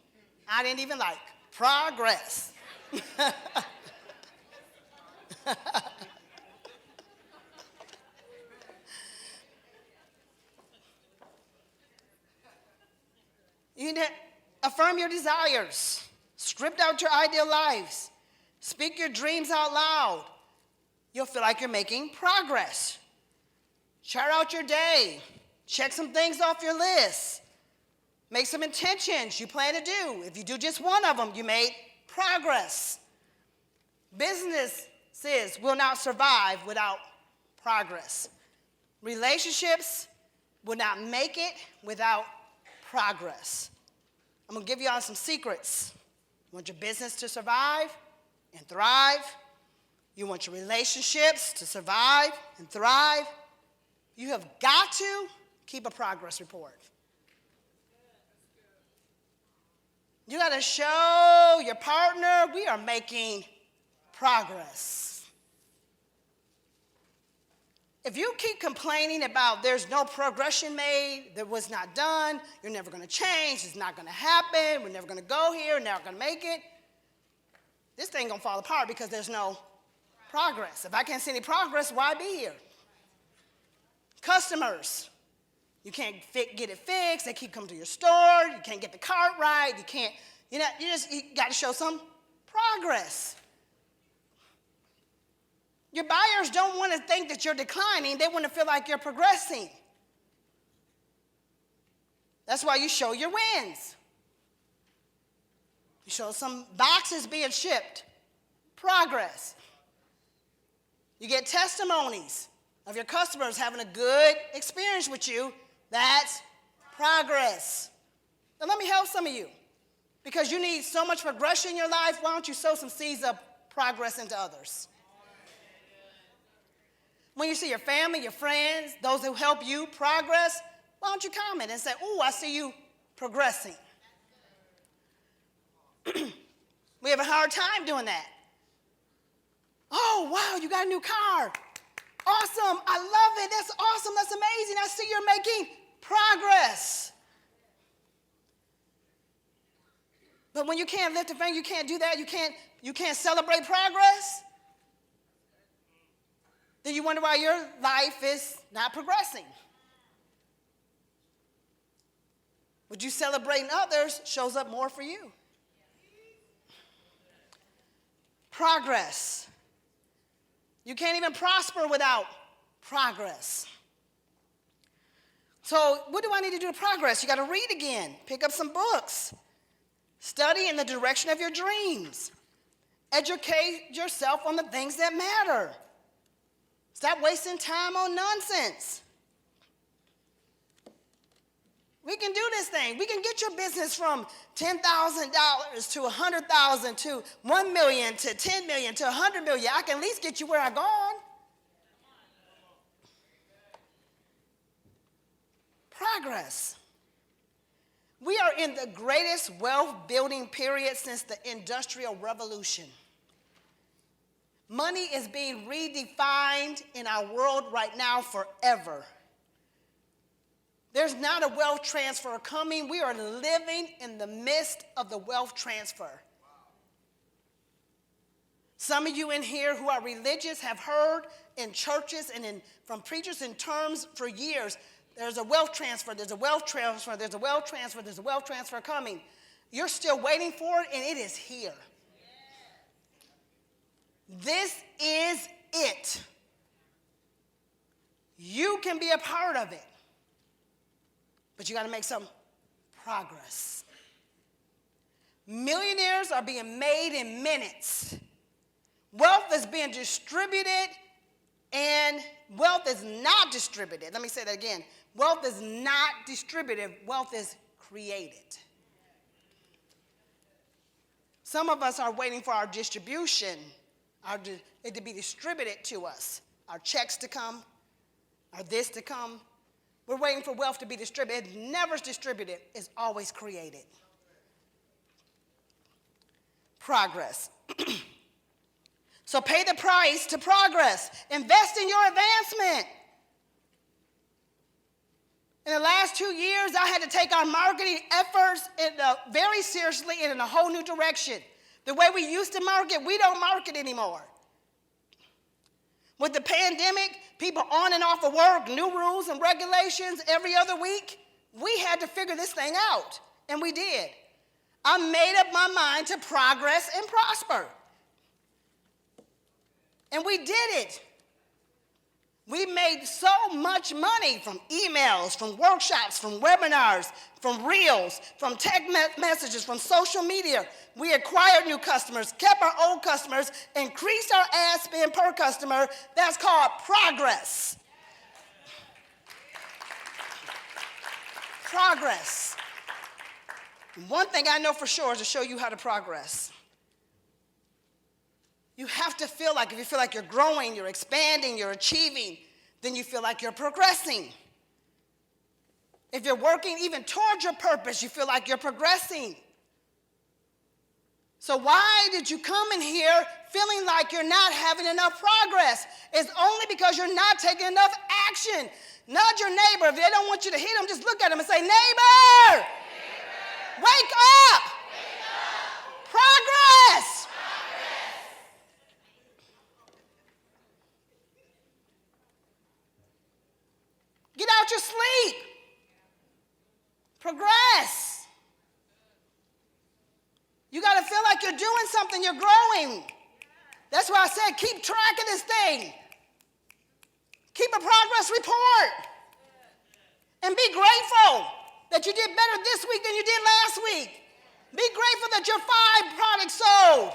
I didn't even like. Progress. You need to affirm your desires. Script out your ideal lives. Speak your dreams out loud. You'll feel like you're making progress. Chart out your day. Check some things off your list. Make some intentions you plan to do. If you do just one of them, you made progress. Businesses will not survive without progress. Relationships will not make it without progress. I'm going to give y'all some secrets. You want your business to survive and thrive. You want your relationships to survive and thrive. You have got to keep a progress report. You got to show your partner we are making progress. If you keep complaining about there's no progression made, that was not done, you're never going to change, it's not going to happen, we're never going to go here, never going to make it, this thing going to fall apart because there's no progress. If I can't see any progress, why be here? Customers, you can't get it fixed. They keep coming to your store. You can't get the cart right. You got to show some progress. Your buyers don't want to think that you're declining. They want to feel like you're progressing. That's why you show your wins. You show some boxes being shipped. Progress. You get testimonies of your customers having a good experience with you. That's progress. Now let me help some of you. Because you need so much progression in your life, why don't you sow some seeds of progress into others? When you see your family, your friends, those who help you progress, why don't you comment and say, "Ooh, I see you progressing." We have a hard time doing that. "Oh, wow, you got a new car. Awesome, I love it, that's awesome, that's amazing, I see you're making progress." But when you can't lift a finger, you can't do that, you can't celebrate progress, then you wonder why your life is not progressing. But you celebrating others shows up more for you. Progress. You can't even prosper without progress. So what do I need to do to progress? You got to read again. Pick up some books. Study in the direction of your dreams. Educate yourself on the things that matter. Stop wasting time on nonsense. We can do this thing. We can get your business from $10,000 to $100,000 to $1 million to $10 million to $100 million. I can at least get you where I've gone. Progress. We are in the greatest wealth building period since the Industrial Revolution. Money is being redefined in our world right now forever. There's not a wealth transfer coming. We are living in the midst of the wealth transfer. Some of you in here who are religious have heard in churches and from preachers in terms for years, there's a wealth transfer, there's a wealth transfer, there's a wealth transfer, there's a wealth transfer coming. You're still waiting for it, and it is here. This is it. You can be a part of it. But you got to make some progress. Millionaires are being made in minutes. Wealth is being distributed, and wealth is not distributed. Let me say that again. Wealth is not distributed. Wealth is created. Some of us are waiting for our distribution, it to be distributed to us. Our checks to come, our this to come. We're waiting for wealth to be distributed. It never is distributed. It's always created. Progress. So pay the price to progress. Invest in your advancement. In the last 2 years, I had to take our marketing efforts very seriously and in a whole new direction. The way we used to market, we don't market anymore. With the pandemic, people on and off of work, new rules and regulations every other week, we had to figure this thing out, and we did. I made up my mind to progress and prosper. And we did it. We made so much money from emails, from workshops, from webinars, from reels, from text messages, from social media. We acquired new customers, kept our old customers, increased our ad spend per customer. That's called progress. Progress. One thing I know for sure is to show you how to progress. You have to feel like, if you feel like you're growing, you're expanding, you're achieving, then you feel like you're progressing. If you're working even towards your purpose, you feel like you're progressing. So why did you come in here feeling like you're not having enough progress? It's only because you're not taking enough action. Nudge your neighbor. If they don't want you to hit them, just look at them and say, neighbor, wake up. Progress. Get out your sleep. Progress. You got to feel like you're doing something, you're growing. That's why I said keep track of this thing. Keep a progress report. And be grateful that you did better this week than you did last week. Be grateful that your 5 products sold.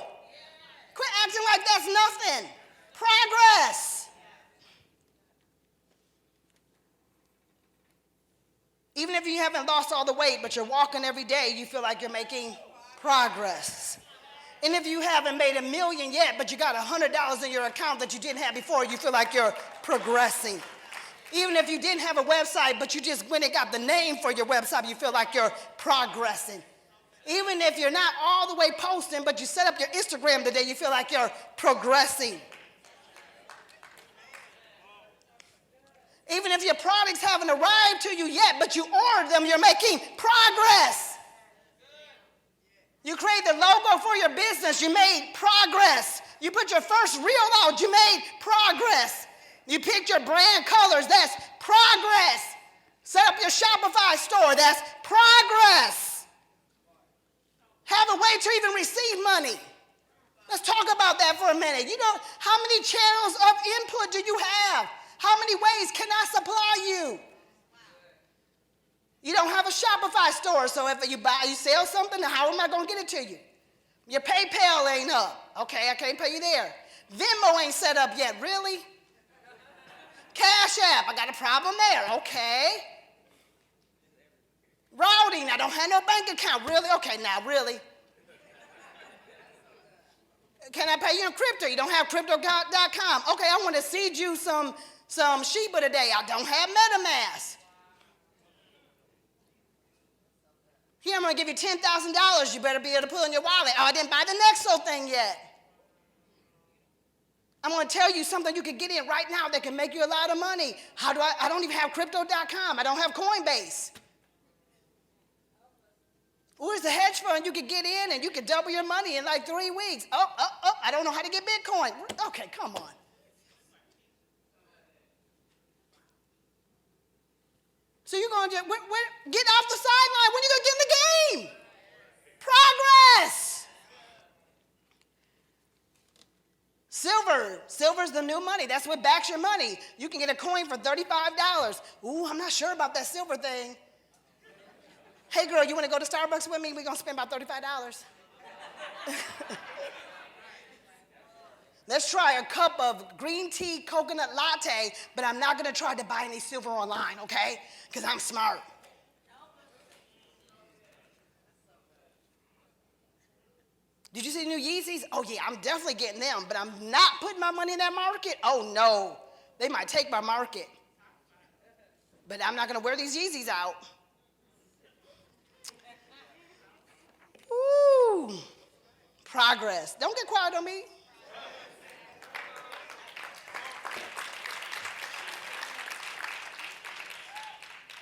Quit acting like that's nothing. Progress. Even if you haven't lost all the weight, but you're walking every day, you feel like you're making progress. And if you haven't made $1 million yet, but you got $100 in your account that you didn't have before, you feel like you're progressing. Even if you didn't have a website, but you just went and got the name for your website, you feel like you're progressing. Even if you're not all the way posting, but you set up your Instagram today, you feel like you're progressing. Even if your products haven't arrived to you yet, but you ordered them, you're making progress. You create the logo for your business, you made progress. You put your first reel out, you made progress. You picked your brand colors, that's progress. Set up your Shopify store, that's progress. Have a way to even receive money. Let's talk about that for a minute. You know, how many channels of input do you have? How many ways can I supply you? You don't have a Shopify store, so if you sell something, how am I going to get it to you? Your PayPal ain't up. Okay, I can't pay you there. Venmo ain't set up yet. Really? Cash App, I got a problem there. Okay. Routing, I don't have no bank account. Really? Okay, now, really? Can I pay you in crypto? You don't have crypto.com. Okay, I want to seed you some Sheba today. I don't have MetaMask. Here, I'm going to give you $10,000. You better be able to put in your wallet. Oh, I didn't buy the Nexo thing yet. I'm going to tell you something you can get in right now that can make you a lot of money. I don't even have crypto.com. I don't have Coinbase. Where's the hedge fund you could get in and you could double your money in like 3 weeks? I don't know how to get Bitcoin. Okay, come on. So you're going to get off the sideline. When are you going to get in the game? Progress. Silver's the new money. That's what backs your money. You can get a coin for $35. Ooh, I'm not sure about that silver thing. Hey, girl, you want to go to Starbucks with me? We're going to spend about $35. Let's try a cup of green tea coconut latte, but I'm not going to try to buy any silver online, okay? Because I'm smart. Did you see the new Yeezys? Oh, yeah, I'm definitely getting them, but I'm not putting my money in that market. Oh, no. They might take my market. But I'm not going to wear these Yeezys out. Ooh. Progress. Don't get quiet on me.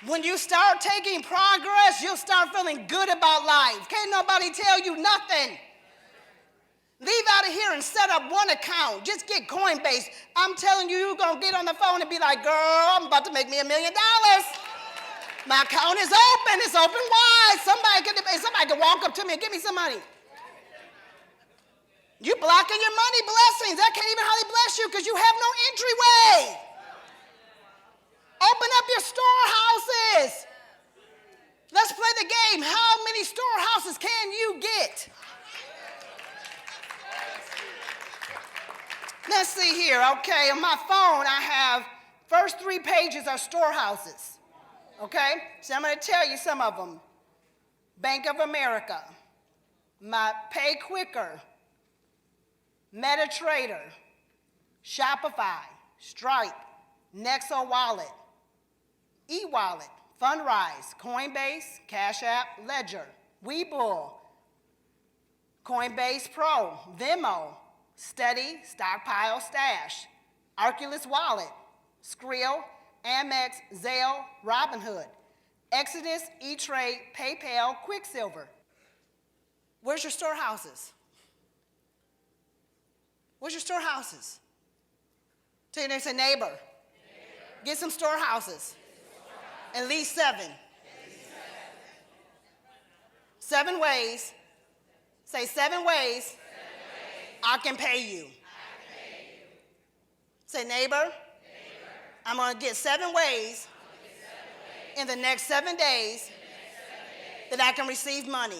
When you start taking progress, you'll start feeling good about life. Can't nobody tell you nothing. Leave out of here and set up one account. Just get Coinbase. I'm telling you, you're going to get on the phone and be like, girl, I'm about to make me $1 million. My account is open. It's open wide. Somebody could walk up to me and give me some money. You blocking your money blessings. That can't even hardly bless you because you have no entryway. Open up your storehouses. Let's play the game. How many storehouses can you get? Let's see here. Okay, on my phone, I have first 3 pages are storehouses. Okay, so I'm going to tell you some of them. Bank of America, my Pay Quicker, MetaTrader, Shopify, Stripe, Nexo Wallet, eWallet, Fundrise, Coinbase, Cash App, Ledger, Webull, Coinbase Pro, Venmo, Steady, Stockpile, Stash, Arculus Wallet, Skrill, Amex, Zelle, Robinhood, Exodus, E-Trade, PayPal, Quicksilver. Where's your storehouses? Where's your storehouses? Tell your neighbor, say neighbor. Get some storehouses. At least 7. 7 ways. Say 7 ways I can pay you. Say neighbor. I'm going to get 7 ways in the next 7 days that I can receive money.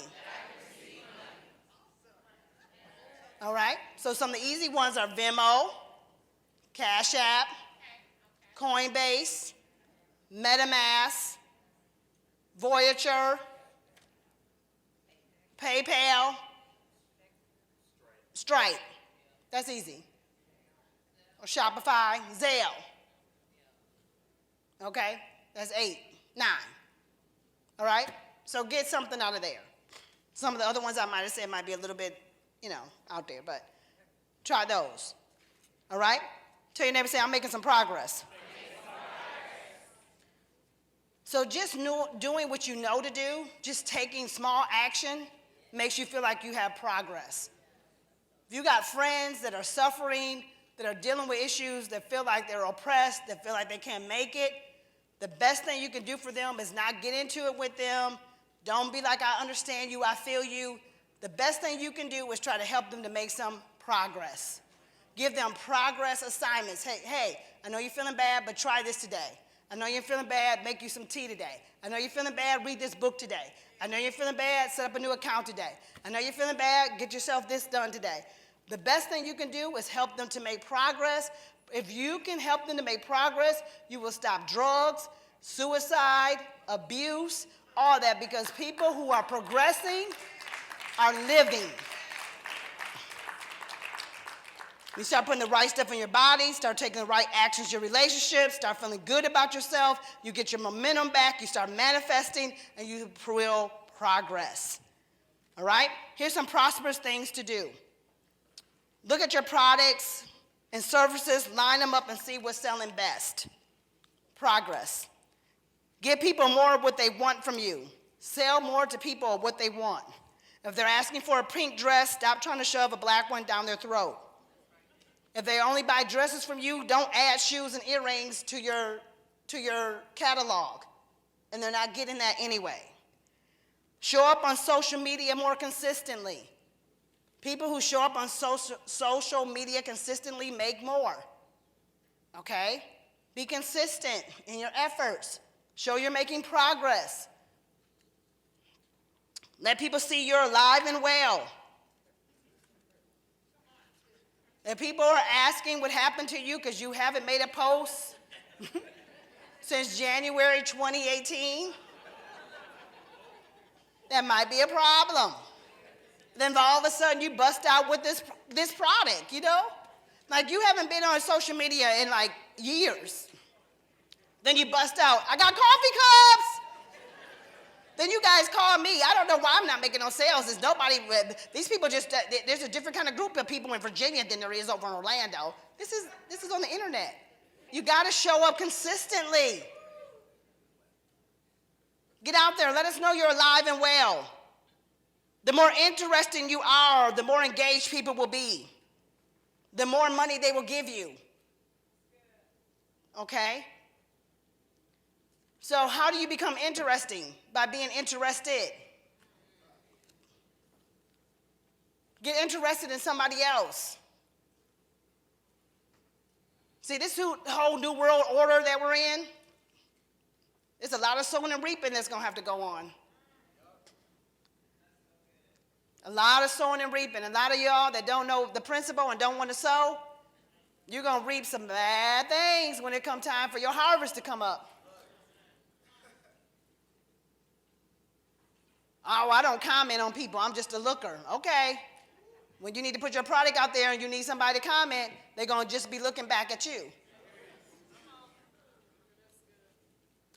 All right? So some of the easy ones are Venmo, Cash App, Coinbase, MetaMask, Voyager, PayPal, Stripe. That's easy. Or Shopify, Zelle. Okay? That's 8, 9. All right? So get something out of there. Some of the other ones I might have said might be a little bit, out there, but try those. All right? Tell your neighbor, say, I'm making some progress. So just doing what you know to do, just taking small action, makes you feel like you have progress. If you got friends that are suffering, that are dealing with issues, that feel like they're oppressed, that feel like they can't make it, the best thing you can do for them is not get into it with them. Don't be like, I understand you, I feel you. The best thing you can do is try to help them to make some progress. Give them progress assignments. Hey, I know you're feeling bad, but try this today. I know you're feeling bad, make you some tea today. I know you're feeling bad, read this book today. I know you're feeling bad, set up a new account today. I know you're feeling bad, get yourself this done today. The best thing you can do is help them to make progress. If you can help them to make progress, you will stop drugs, suicide, abuse, all that, because people who are progressing are living. You start putting the right stuff in your body, start taking the right actions in your relationships, start feeling good about yourself, you get your momentum back, you start manifesting, and you will progress. All right? Here's some prosperous things to do. Look at your products and services, line them up and see what's selling best. Progress. Give people more of what they want from you. Sell more to people what they want. If they're asking for a pink dress, stop trying to shove a black one down their throat. If they only buy dresses from you, don't add shoes and earrings to your catalog. And they're not getting that anyway. Show up on social media more consistently. People who show up on social media consistently make more. Okay? Be consistent in your efforts. Show you're making progress. Let people see you're alive and well. If people are asking what happened to you because you haven't made a post since January 2018, that might be a problem. Then all of a sudden you bust out with this product, Like you haven't been on social media in like years. Then you bust out, I got coffee cups. Then you guys call me. I don't know why I'm not making no sales. There's nobody, these people there's a different kind of group of people in Virginia than there is over in Orlando. This is on the internet. You got to show up consistently. Get out there. Let us know you're alive and well. The more interesting you are, the more engaged people will be. The more money they will give you. Okay? So how do you become interesting? By being interested. Get interested in somebody else. See, this whole new world order that we're in, there's a lot of sowing and reaping that's going to have to go on. A lot of sowing and reaping. A lot of y'all that don't know the principle and don't want to sow, you're going to reap some bad things when it comes time for your harvest to come up. Oh, I don't comment on people. I'm just a looker. Okay. When you need to put your product out there and you need somebody to comment, they're going to just be looking back at you.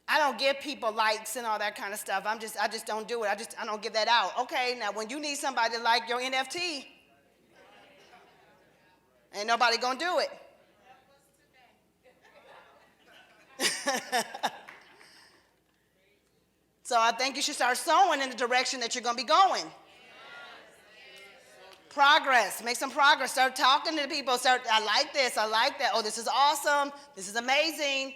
I don't give people likes and all that kind of stuff. I just don't do it. I don't give that out. Okay, now when you need somebody to like your NFT, ain't nobody gonna do it. So I think you should start sowing in the direction that you're gonna be going. Progress, make some progress. Start talking to people. I like this, I like that. Oh, this is awesome. This is amazing.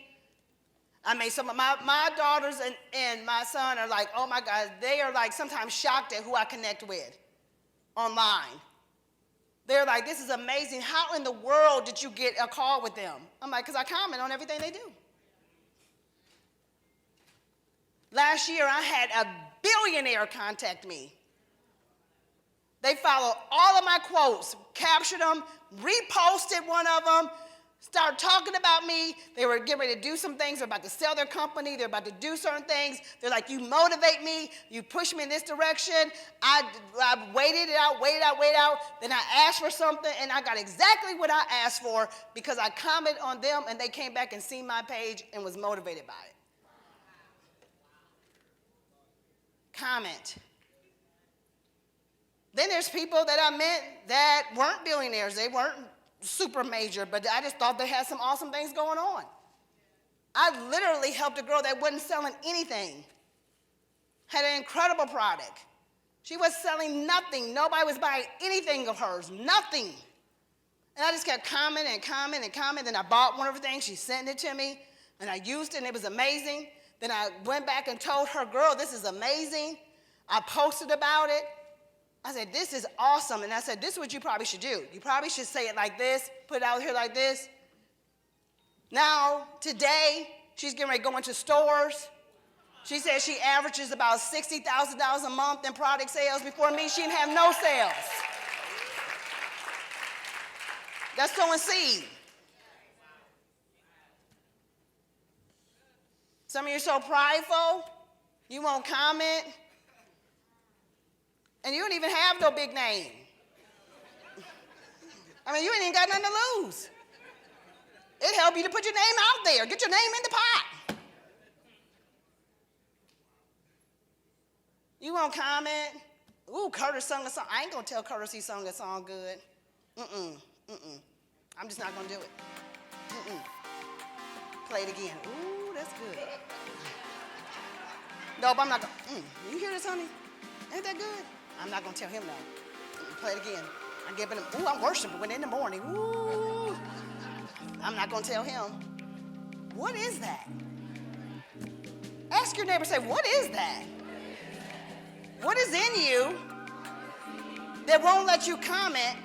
I mean, some of my daughters and my son are like, oh my God, they are like sometimes shocked at who I connect with online. They're like, this is amazing. How in the world did you get a call with them? I'm like, because I comment on everything they do. Last year, I had a billionaire contact me. They followed all of my quotes, captured them, reposted one of them, started talking about me. They were getting ready to do some things. They're about to sell their company. They're about to do certain things. They're like, you motivate me. You push me in this direction. I waited it out. Then I asked for something, and I got exactly what I asked for because I commented on them, and they came back and seen my page and was motivated by it. Comment. Then there's people that I met that weren't billionaires. They weren't super major, but I just thought they had some awesome things going on. I literally helped a girl that wasn't selling anything. Had an incredible product. She was selling nothing. Nobody was buying anything of hers, nothing. And I just kept commenting. Then I bought one of her things. She sent it to me, and I used it, and it was amazing. Then I went back and told her, girl, this is amazing. I posted about it. I said, this is awesome. And I said, this is what you probably should do. You probably should say it like this, put it out here like this. Now, today, she's getting ready to go into stores. She said she averages about $60,000 a month in product sales. Before me, she didn't have no sales. That's sowing seed. Some of you are so prideful, you won't comment. And you don't even have no big name. I mean, you ain't even got nothing to lose. It'll help you to put your name out there. Get your name in the pot. You won't comment. Ooh, Curtis sung a song. I ain't going to tell Curtis he sung a song good. I'm just not going to do it. Play it again. Ooh, that's good. Nope, I'm not going to. You hear this, honey? Ain't that good? I'm not going to tell him no. Play it again. I'm giving him, ooh, I'm worshiping in the morning. Ooh. I'm not going to tell him. What is that? Ask your neighbor, say, what is that? What is in you that won't let you comment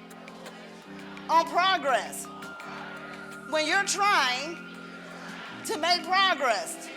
on progress when you're trying to make progress?